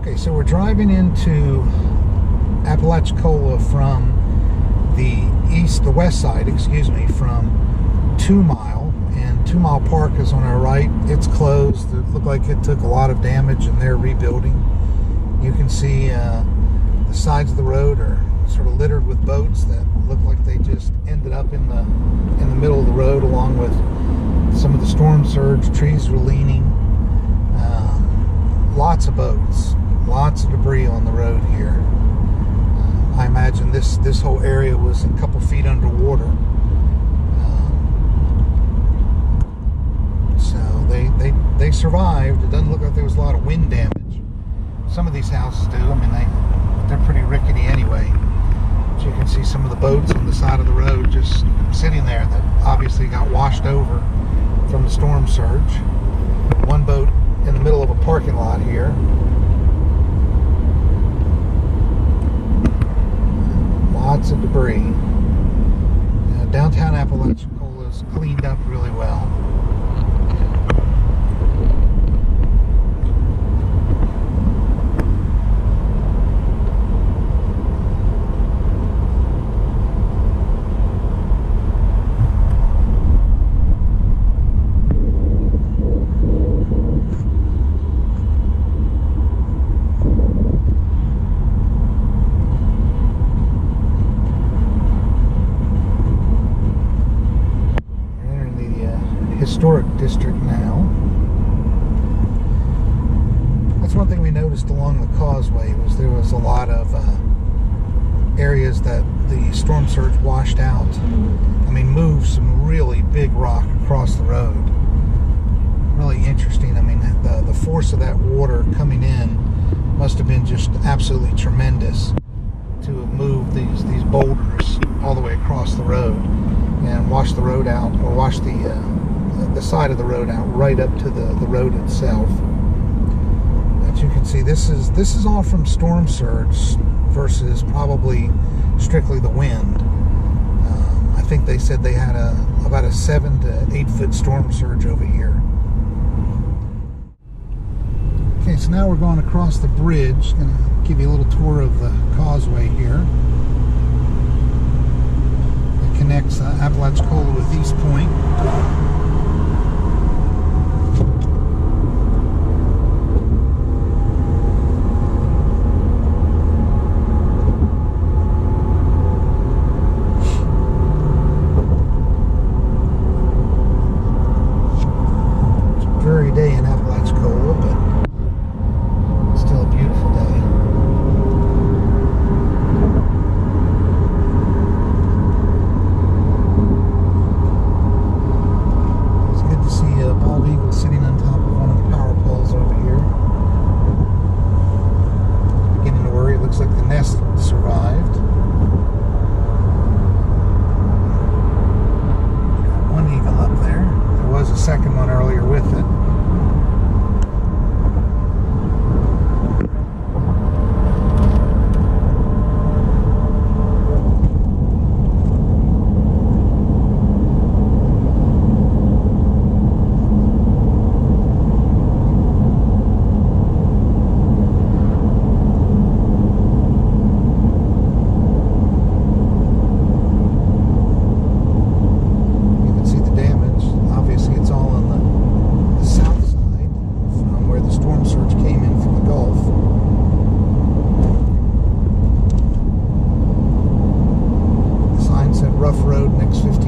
Okay, so we're driving into Apalachicola from the west side, excuse me, from 2 Mile, and 2 Mile Park is on our right. It's closed. It looked like it took a lot of damage and they're rebuilding. You can see the sides of the road are sort of littered with boats that look like they just ended up in the middle of the road, along with some of the storm surge. Trees were leaning. Lots of boats, lots of debris on the road here. I imagine this whole area was a couple feet underwater. So they survived. It doesn't look like there was a lot of wind damage. Some of these houses do. I mean, they're pretty rickety anyway. But you can see some of the boats on the side of the road just sitting there that obviously got washed over from the storm surge. One boat in the middle of a parking lot here. Lots of debris. Downtown Apalachicola is cleaned up really well. Historic district now. That's one thing we noticed along the Causeway, was there was a lot of areas that the storm surge washed out. I mean, moved some really big rock across the road. Really interesting. I mean, the force of that water coming in must have been just absolutely tremendous to have moved these boulders all the way across the road and wash the road out, or wash the side of the road out right up to the road itself. As you can see, this is all from storm surge versus probably strictly the wind. I think they said they had about a 7 to 8 foot storm surge over here. Okay, so now we're going across the bridge. Going to give you a little tour of the Causeway here. It connects Apalachicola with East Point. Day in Apalachicola, but still a beautiful day. It's good to see a bald eagle sitting on top of one of the power poles over here. Beginning to worry. It looks like the nest survived. Got one eagle up there. There was a second one earlier with it. Rough road, next 15